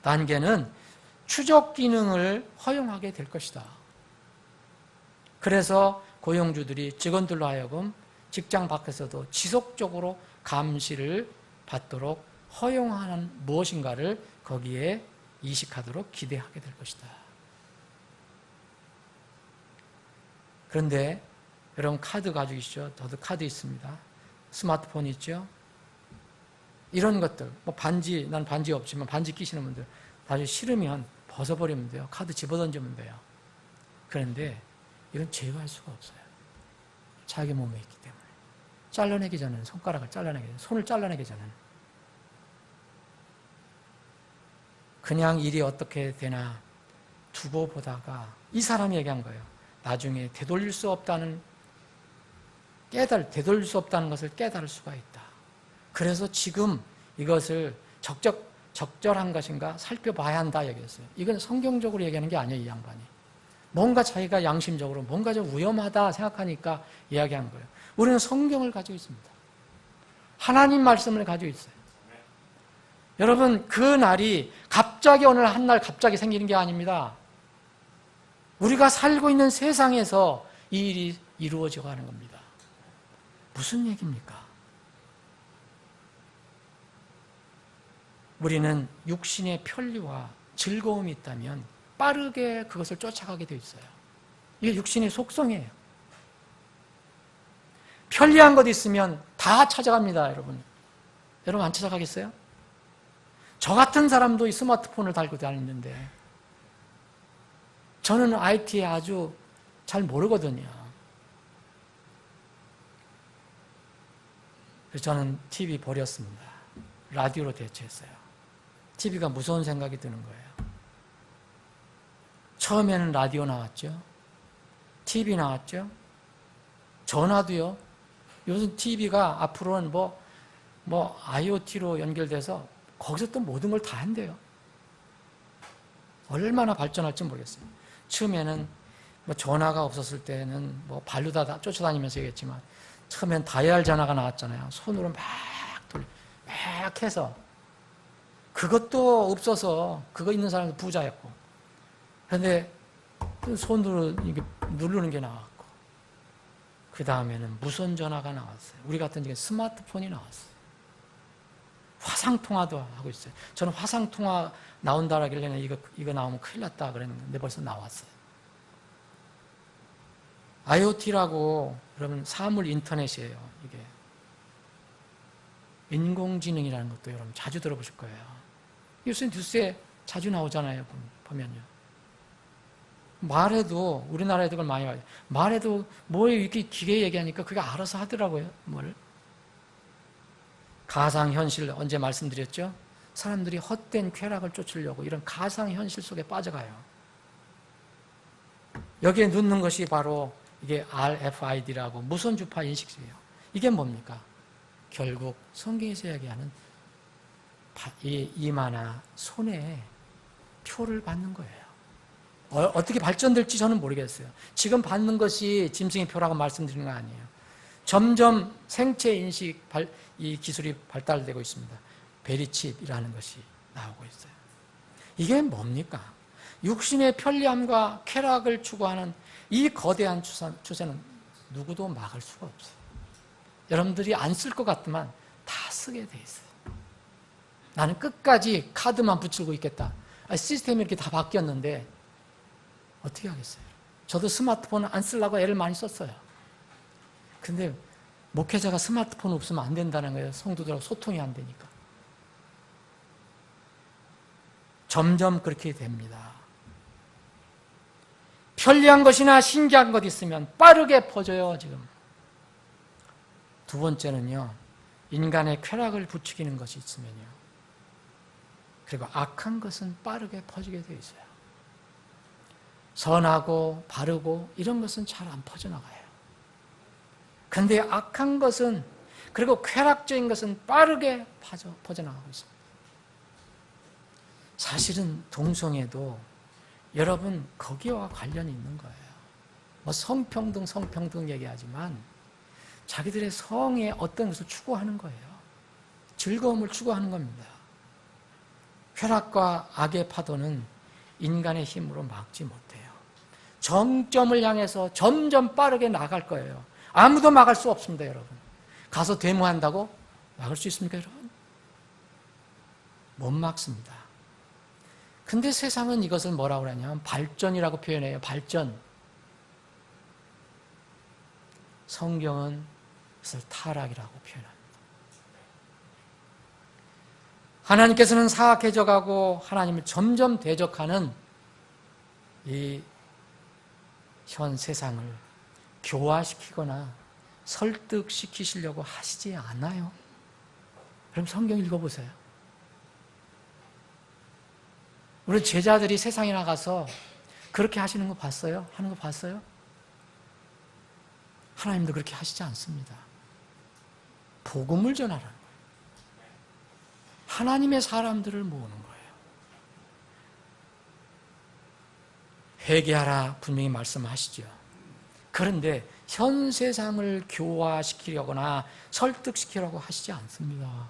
단계는 추적 기능을 허용하게 될 것이다. 그래서 고용주들이 직원들로 하여금 직장 밖에서도 지속적으로 감시를 받도록 허용하는 무엇인가를 거기에 이식하도록 기대하게 될 것이다. 그런데 여러분 카드 가지고 계시죠? 저도 카드 있습니다. 스마트폰 있죠? 이런 것들, 뭐 난 반지 없지만 반지 끼시는 분들 나중에 싫으면 벗어버리면 돼요. 카드 집어던지면 돼요. 그런데 이건 제어할 수가 없어요. 자기 몸에 있기 때문에. 잘라내기 전에는, 손가락을 잘라내기 전에, 손을 잘라내기 전에는. 그냥 일이 어떻게 되나 두고 보다가 이 사람이 얘기한 거예요. 나중에 되돌릴 수 없다는 것을 깨달을 수가 있다. 그래서 지금 이것을 적절한 것인가 살펴봐야 한다 얘기했어요. 이건 성경적으로 얘기하는 게 아니에요, 이 양반이. 뭔가 자기가 양심적으로 뭔가 좀 위험하다 생각하니까 이야기한 거예요. 우리는 성경을 가지고 있습니다. 하나님 말씀을 가지고 있어요. 여러분, 그 날이 갑자기 어느 한날 갑자기 생기는 게 아닙니다. 우리가 살고 있는 세상에서 이 일이 이루어져 가는 겁니다. 무슨 얘기입니까? 우리는 육신의 편리와 즐거움이 있다면 빠르게 그것을 쫓아가게 되어 있어요. 이게 육신의 속성이에요. 편리한 것 있으면 다 찾아갑니다, 여러분. 여러분 안 찾아가겠어요? 저 같은 사람도 이 스마트폰을 달고 다니는데 저는 IT에 아주 잘 모르거든요. 그래서 저는 TV 버렸습니다. 라디오로 대체했어요. TV가 무서운 생각이 드는 거예요. 처음에는 라디오 나왔죠. TV 나왔죠. 전화도요. 요즘 TV가 앞으로는 뭐 IoT로 연결돼서 거기서 또 모든 걸 다 한대요. 얼마나 발전할지 모르겠어요. 처음에는 뭐 전화가 없었을 때는 뭐 발로 다 쫓아다니면서 얘기했지만 처음엔 다이얼 전화가 나왔잖아요. 손으로 막 해서 그것도 없어서 그거 있는 사람도 부자였고 그런데 손으로 이게 누르는 게 나왔고 그 다음에는 무선 전화가 나왔어요. 우리 같은 경우에 스마트폰이 나왔어요. 화상통화도 하고 있어요. 저는 화상통화 나온다라길래 이거 나오면 큰일 났다 그랬는데 벌써 나왔어요. IoT라고 여러분 사물 인터넷이에요. 이게 인공지능이라는 것도 여러분 자주 들어보실 거예요. 요새 뉴스에 자주 나오잖아요. 보면요. 말해도 우리나라에도 그걸 많이 봐요. 말해도 뭐 이렇게 기계 얘기하니까 그게 알아서 하더라고요. 뭘. 가상현실 언제 말씀드렸죠? 사람들이 헛된 쾌락을 쫓으려고 이런 가상현실 속에 빠져가요. 여기에 넣는 것이 바로 이게 RFID라고 무선주파 인식이에요. 이게 뭡니까? 결국 성경에서 이야기하는 이마나 손에 표를 받는 거예요. 어떻게 발전될지 저는 모르겠어요. 지금 받는 것이 짐승의 표라고 말씀드리는 거 아니에요. 점점 생체 인식 이 기술이 발달되고 있습니다. 베리칩이라는 것이 나오고 있어요. 이게 뭡니까? 육신의 편리함과 쾌락을 추구하는 이 거대한 추세는 누구도 막을 수가 없어요. 여러분들이 안 쓸 것 같지만 다 쓰게 돼 있어요. 나는 끝까지 카드만 붙이고 있겠다. 시스템이 이렇게 다 바뀌었는데 어떻게 하겠어요? 저도 스마트폰을 안 쓰려고 애를 많이 썼어요. 근데 목회자가 스마트폰 없으면 안 된다는 거예요. 성도들하고 소통이 안 되니까. 점점 그렇게 됩니다. 편리한 것이나 신기한 것 있으면 빠르게 퍼져요, 지금. 두 번째는요, 인간의 쾌락을 부추기는 것이 있으면요. 그리고 악한 것은 빠르게 퍼지게 되어 있어요. 선하고 바르고 이런 것은 잘 안 퍼져나가요. 그런데 악한 것은 그리고 쾌락적인 것은 빠르게 퍼져나가고 있습니다. 사실은 동성애도 여러분 거기와 관련이 있는 거예요. 뭐 성평등 얘기하지만 자기들의 성의 어떤 것을 추구하는 거예요. 즐거움을 추구하는 겁니다. 쾌락과 악의 파도는 인간의 힘으로 막지 못해요. 정점을 향해서 점점 빠르게 나갈 거예요. 아무도 막을 수 없습니다, 여러분. 가서 데모한다고 막을 수 있습니까, 여러분? 못 막습니다. 근데 세상은 이것을 뭐라고 그러냐면 발전이라고 표현해요. 발전. 성경은 그것을 타락이라고 표현합니다. 하나님께서는 사악해져 가고 하나님을 점점 대적하는 이 현 세상을 교화시키거나 설득시키시려고 하시지 않아요. 그럼 성경 읽어보세요. 우리 제자들이 세상에 나가서 그렇게 하시는 거 봤어요? 하는 거 봤어요? 하나님도 그렇게 하시지 않습니다. 복음을 전하라는 거예요. 하나님의 사람들을 모으는 거예요. 회개하라 분명히 말씀하시죠. 그런데 현 세상을 교화시키려거나 설득시키려고 하시지 않습니다.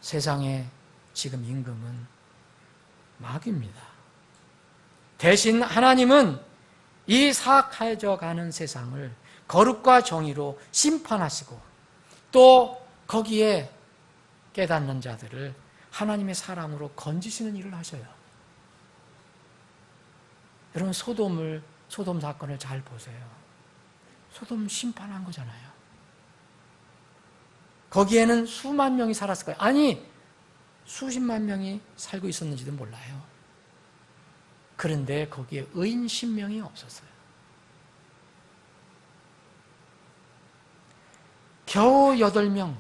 세상의 지금 임금은 마귀입니다. 대신 하나님은 이 사악해져 가는 세상을 거룩과 정의로 심판하시고 또 거기에 깨닫는 자들을 하나님의 사랑으로 건지시는 일을 하셔요. 여러분, 소돔 사건을 잘 보세요. 소돔 심판한 거잖아요. 거기에는 수만 명이 살았을 거예요. 아니, 수십만 명이 살고 있었는지도 몰라요. 그런데 거기에 의인 10명이 없었어요. 겨우 8명.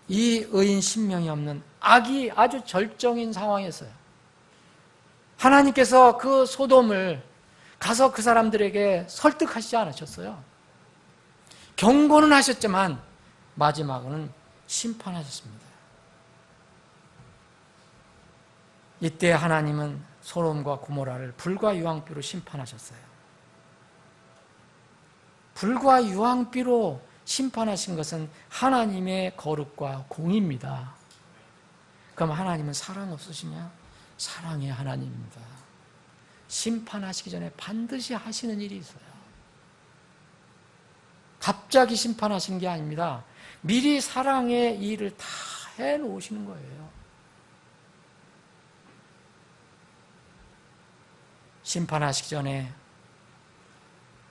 이 의인 10명이 없는 악이 아주 절정인 상황이었어요. 하나님께서 그 소돔을 가서 그 사람들에게 설득하시지 않으셨어요. 경고는 하셨지만 마지막은 심판하셨습니다. 이때 하나님은 소돔과 고모라를 불과 유황비로 심판하셨어요. 불과 유황비로 심판하신 것은 하나님의 거룩과 공의입니다. 그럼 하나님은 사랑 없으시냐? 사랑의 하나님입니다. 심판하시기 전에 반드시 하시는 일이 있어요. 갑자기 심판하시는 게 아닙니다. 미리 사랑의 일을 다 해놓으시는 거예요. 심판하시기 전에,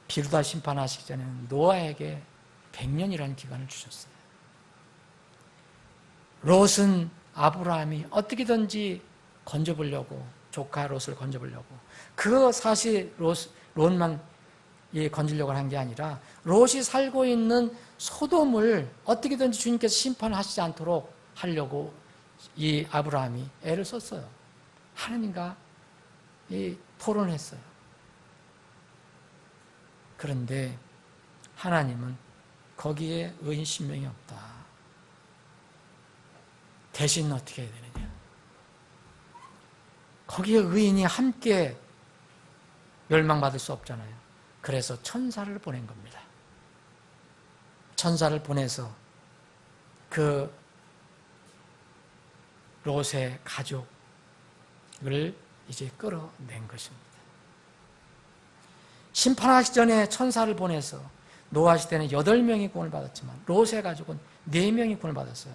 비로다 심판하시기 전에 노아에게 100년이라는 기간을 주셨어요. 롯은 아브라함이 어떻게든지 건져보려고, 조카 롯을 건져보려고, 그 사실 롯만 건지려고 한 게 아니라 롯이 살고 있는 소돔을 어떻게든지 주님께서 심판하시지 않도록 하려고 이 아브라함이 애를 썼어요. 하나님과 토론을 했어요. 그런데 하나님은 거기에 의인 10명이 없다. 대신 어떻게 해야 되느냐? 거기에 의인이 함께 멸망받을 수 없잖아요. 그래서 천사를 보낸 겁니다. 천사를 보내서 그 롯의 가족을 이제 끌어낸 것입니다. 심판하기 전에 천사를 보내서 노아 시대는 8명이 구원을 받았지만 롯의 가족은 4명이 구원을 받았어요.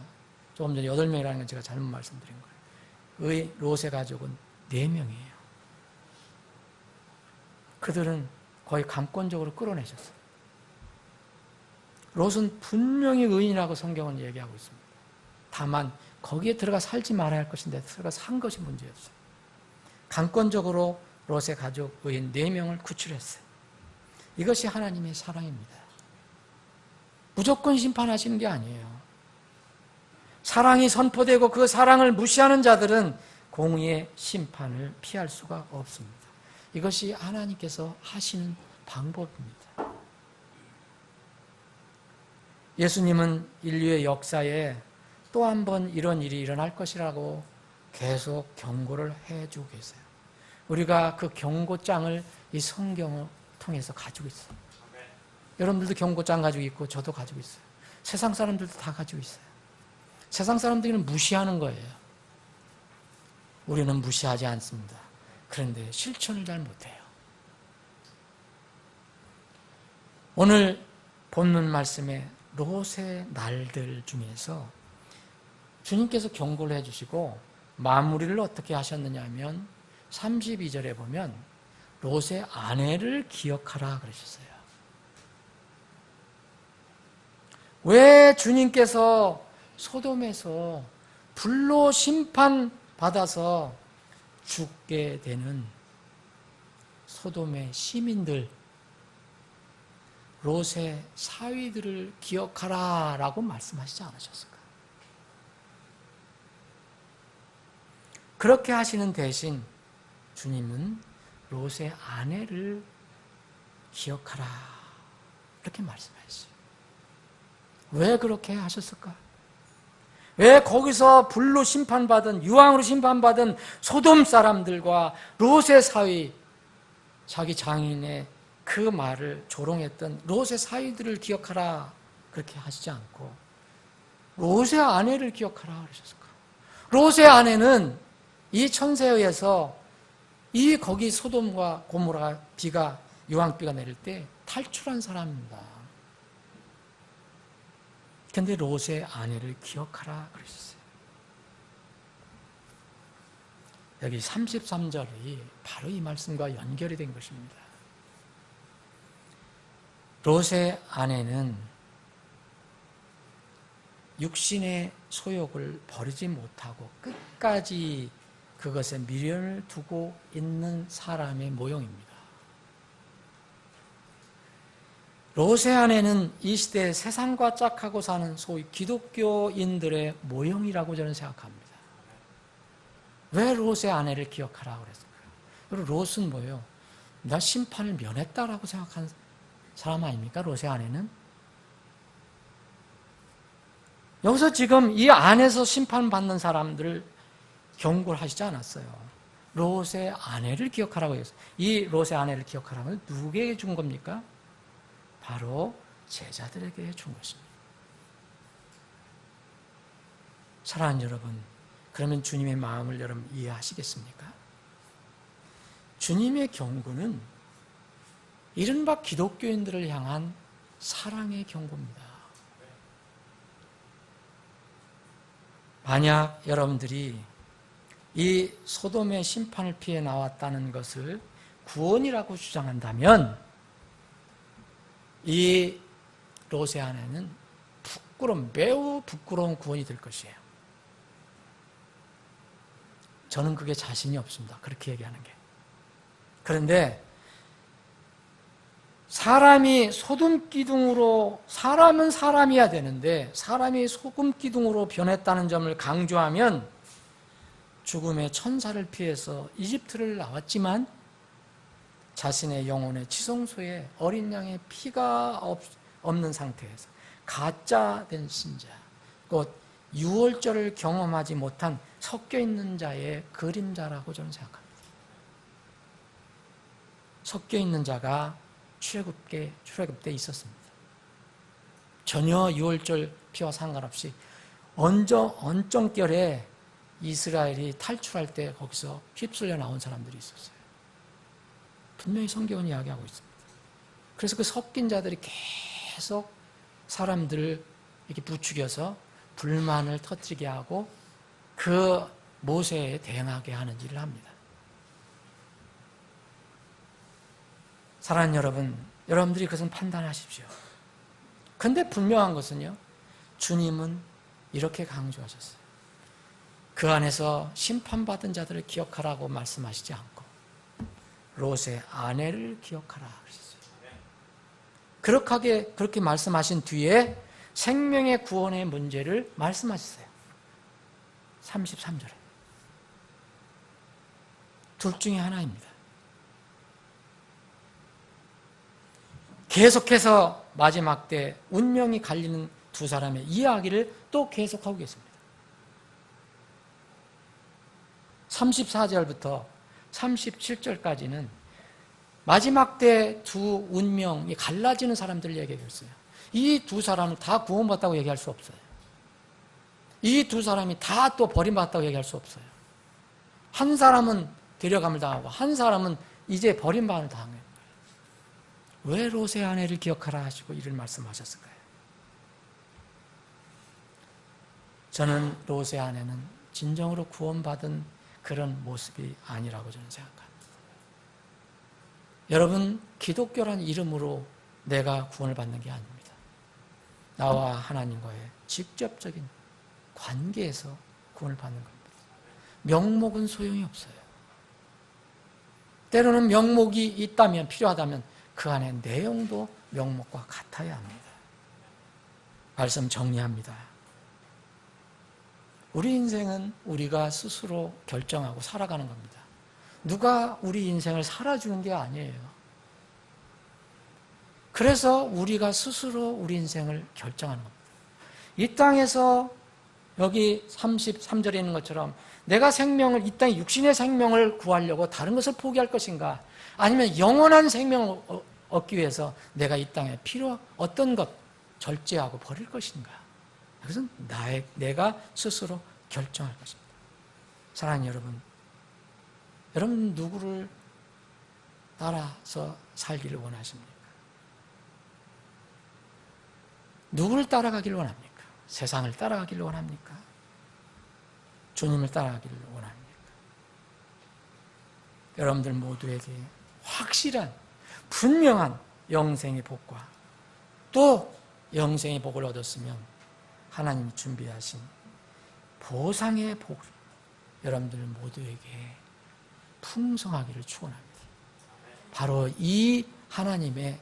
조금 전에 8명이라는 건 제가 잘못 말씀드린 거예요. 롯의 가족은 4명이에요. 그들은 거의 감권적으로 끌어내셨어요. 롯은 분명히 의인이라고 성경은 얘기하고 있습니다. 다만 거기에 들어가 살지 말아야 할 것인데 들어가 산 것이 문제였어요. 감권적으로 롯의 가족 의인 4명을 구출했어요. 이것이 하나님의 사랑입니다. 무조건 심판하시는 게 아니에요. 사랑이 선포되고 그 사랑을 무시하는 자들은 공의의 심판을 피할 수가 없습니다. 이것이 하나님께서 하시는 방법입니다. 예수님은 인류의 역사에 또 한 번 이런 일이 일어날 것이라고 계속 경고를 해주고 계세요. 우리가 그 경고장을 이 성경을 통해서 가지고 있어요. 여러분들도 경고장 가지고 있고 저도 가지고 있어요. 세상 사람들도 다 가지고 있어요. 세상 사람들은 무시하는 거예요. 우리는 무시하지 않습니다. 그런데 실천을 잘 못해요. 오늘 본문 말씀에 롯의 날들 중에서 주님께서 경고를 해주시고 마무리를 어떻게 하셨느냐 하면 32절에 보면 롯의 아내를 기억하라 그러셨어요. 왜 주님께서 소돔에서 불로 심판받아서 죽게 되는 소돔의 시민들, 롯의 사위들을 기억하라 라고 말씀하시지 않으셨을까? 그렇게 하시는 대신 주님은 롯의 아내를 기억하라 이렇게 말씀하셨어요. 왜 그렇게 하셨을까? 왜 거기서 불로 심판받은, 유황으로 심판받은 소돔 사람들과 롯의 사위, 자기 장인의 그 말을 조롱했던 롯의 사위들을 기억하라 그렇게 하시지 않고 롯의 아내를 기억하라 그러셨을까? 롯의 아내는 이 천사에 의해서 이 거기 소돔과 고모라 비가 유황비가 내릴 때 탈출한 사람입니다. 그런데 롯의 아내를 기억하라 그러셨어요. 여기 33절이 바로 이 말씀과 연결이 된 것입니다. 롯의 아내는 육신의 소욕을 버리지 못하고 끝까지 그것에 미련을 두고 있는 사람의 모형입니다. 롯의 아내는 이 시대에 세상과 짝하고 사는 소위 기독교인들의 모형이라고 저는 생각합니다. 왜 롯의 아내를 기억하라고 그랬을까요? 그리고 롯은 뭐예요? 나 심판을 면했다라고 생각한 사람 아닙니까? 롯의 아내는? 여기서 지금 이 안에서 심판받는 사람들을 경고를 하시지 않았어요. 롯의 아내를 기억하라고 했어요. 이 롯의 아내를 기억하라고 누구에게 준 겁니까? 바로 제자들에게 준 것입니다. 사랑하는 여러분, 그러면 주님의 마음을 여러분 이해하시겠습니까? 주님의 경고는 이른바 기독교인들을 향한 사랑의 경고입니다. 만약 여러분들이 이 소돔의 심판을 피해 나왔다는 것을 구원이라고 주장한다면 이 롯의 아내는 매우 부끄러운 구원이 될 것이에요. 저는 그게 자신이 없습니다. 그렇게 얘기하는 게. 그런데 사람이 소금기둥으로, 사람은 사람이어야 되는데 사람이 소금기둥으로 변했다는 점을 강조하면 죽음의 천사를 피해서 이집트를 나왔지만 자신의 영혼의 지성소에 어린 양의 피가 없는 상태에서 가짜된 신자, 곧 유월절을 경험하지 못한 섞여있는 자의 그림자라고 저는 생각합니다. 섞여있는 자가 출애굽 때 있었습니다. 전혀 유월절 피와 상관없이 언정결에 이스라엘이 탈출할 때 거기서 휩쓸려 나온 사람들이 있었어요. 분명히 성경은 이야기하고 있습니다. 그래서 그 섞인 자들이 계속 사람들을 이렇게 부추겨서 불만을 터뜨리게 하고 그 모세에 대응하게 하는 일을 합니다. 사랑하는 여러분, 여러분들이 그것은 판단하십시오. 그런데 분명한 것은요, 주님은 이렇게 강조하셨어요. 그 안에서 심판받은 자들을 기억하라고 말씀하시지 않고 롯의 아내를 기억하라 그러셨어요. 그렇게 말씀하신 뒤에 생명의 구원의 문제를 말씀하셨어요. 33절에. 둘 중에 하나입니다. 계속해서 마지막 때 운명이 갈리는 두 사람의 이야기를 또 계속하고 계십니다. 34절부터 37절까지는 마지막 때 두 운명이 갈라지는 사람들을 얘기하고 있어요. 이 두 사람은 다 구원받았다고 얘기할 수 없어요. 이 두 사람이 다 또 버림받았다고 얘기할 수 없어요. 한 사람은 데려감을 당하고 한 사람은 이제 버림받음을 당한 거예요. 왜 롯의 아내를 기억하라 하시고 이를 말씀하셨을까요? 저는 롯의 아내는 진정으로 구원받은 그런 모습이 아니라고 저는 생각합니다. 여러분, 기독교란 이름으로 내가 구원을 받는 게 아닙니다. 나와 하나님과의 직접적인 관계에서 구원을 받는 겁니다. 명목은 소용이 없어요. 때로는 명목이 있다면, 필요하다면 그 안에 내용도 명목과 같아야 합니다. 말씀 정리합니다. 우리 인생은 우리가 스스로 결정하고 살아가는 겁니다. 누가 우리 인생을 살아주는 게 아니에요. 그래서 우리가 스스로 우리 인생을 결정하는 겁니다. 이 땅에서 여기 33절에 있는 것처럼 내가 생명을, 이 땅에 육신의 생명을 구하려고 다른 것을 포기할 것인가, 아니면 영원한 생명을 얻기 위해서 내가 이 땅에 어떤 것 절제하고 버릴 것인가. 그것은 내가 스스로 결정할 것입니다. 사랑하는 여러분, 여러분 누구를 따라서 살기를 원하십니까? 누구를 따라가기를 원합니까? 세상을 따라가기를 원합니까? 주님을 따라가기를 원합니까? 여러분들 모두에게 확실한 분명한 영생의 복과 또 영생의 복을 얻었으면 하나님이 준비하신 보상의 복을 여러분들 모두에게 풍성하기를 축원합니다. 바로 이 하나님의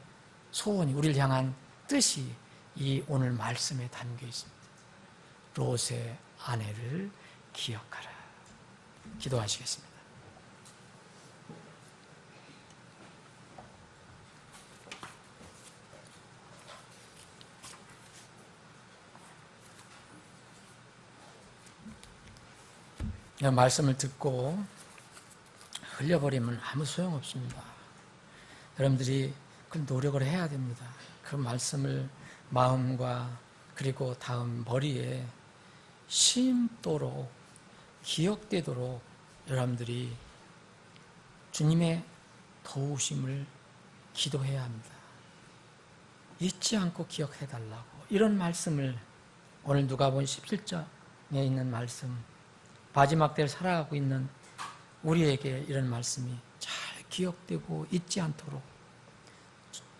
소원이, 우리를 향한 뜻이 이 오늘 말씀에 담겨 있습니다. 롯의 아내를 기억하라. 기도하시겠습니다. 말씀을 듣고 흘려버리면 아무 소용없습니다. 여러분들이 그 노력을 해야 됩니다. 그 말씀을 마음과 그리고 다음 머리에 심도록 기억되도록 여러분들이 주님의 도우심을 기도해야 합니다. 잊지 않고 기억해달라고. 이런 말씀을 오늘 누가복음 17장에 있는 말씀, 마지막 때를 살아가고 있는 우리에게 이런 말씀이 잘 기억되고 잊지 않도록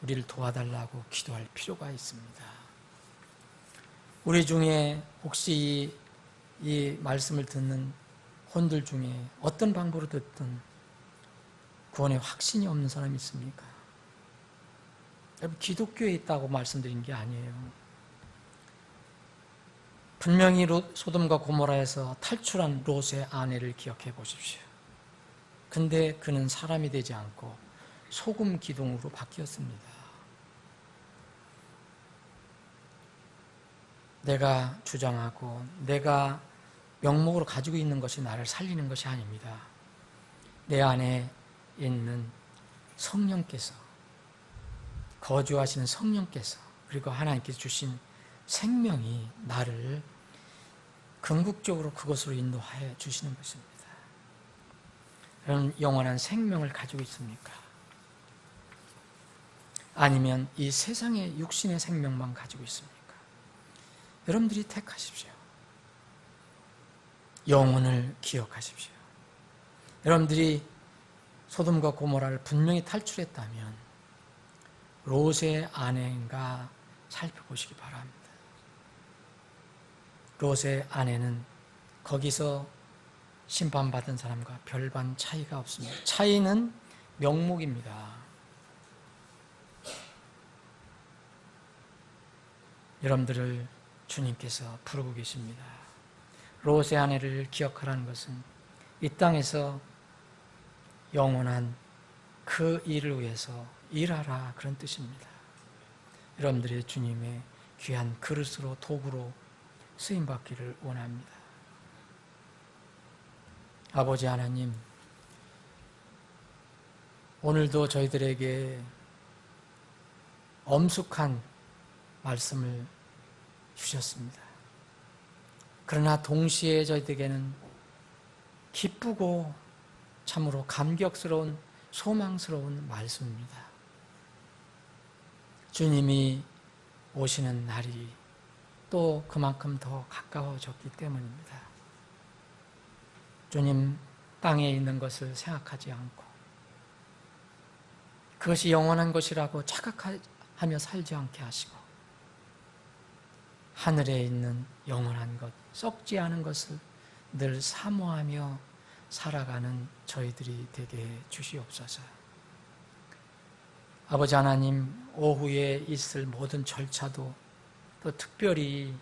우리를 도와달라고 기도할 필요가 있습니다. 우리 중에 혹시 이 말씀을 듣는 혼들 중에 어떤 방법으로 듣든 구원의 확신이 없는 사람이 있습니까? 여러분, 기독교에 있다고 말씀드린 게 아니에요. 분명히 소돔과 고모라에서 탈출한 롯의 아내를 기억해 보십시오. 근데 그는 사람이 되지 않고 소금 기둥으로 바뀌었습니다. 내가 주장하고 내가 명목으로 가지고 있는 것이 나를 살리는 것이 아닙니다. 내 안에 있는 성령께서, 거주하시는 성령께서, 그리고 하나님께서 주신 생명이 나를 궁극적으로 그것으로 인도하여 주시는 것입니다. 여러분, 영원한 생명을 가지고 있습니까? 아니면 이 세상의 육신의 생명만 가지고 있습니까? 여러분들이 택하십시오. 영혼을 기억하십시오. 여러분들이 소돔과 고모라를 분명히 탈출했다면 롯의 아내인가 살펴보시기 바랍니다. 롯의 아내는 거기서 심판받은 사람과 별반 차이가 없습니다. 차이는 명목입니다. 여러분들을 주님께서 부르고 계십니다. 롯의 아내를 기억하라는 것은 이 땅에서 영원한 그 일을 위해서 일하라, 그런 뜻입니다. 여러분들이 주님의 귀한 그릇으로, 도구로 쓰임받기를 원합니다. 아버지 하나님, 오늘도 저희들에게 엄숙한 말씀을 주셨습니다. 그러나 동시에 저희들에게는 기쁘고 참으로 감격스러운, 소망스러운 말씀입니다. 주님이 오시는 날이 또 그만큼 더 가까워졌기 때문입니다. 주님, 땅에 있는 것을 생각하지 않고 그것이 영원한 것이라고 착각하며 살지 않게 하시고 하늘에 있는 영원한 것, 썩지 않은 것을 늘 사모하며 살아가는 저희들이 되게 주시옵소서. 아버지 하나님, 오후에 있을 모든 절차도 또 특별히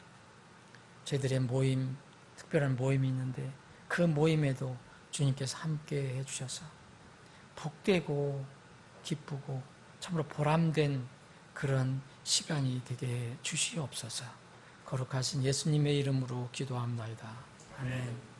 저희들의 모임, 특별한 모임이 있는데 그 모임에도 주님께서 함께 해주셔서 복되고 기쁘고 참으로 보람된 그런 시간이 되게 주시옵소서. 거룩하신 예수님의 이름으로 기도합니다. 아멘.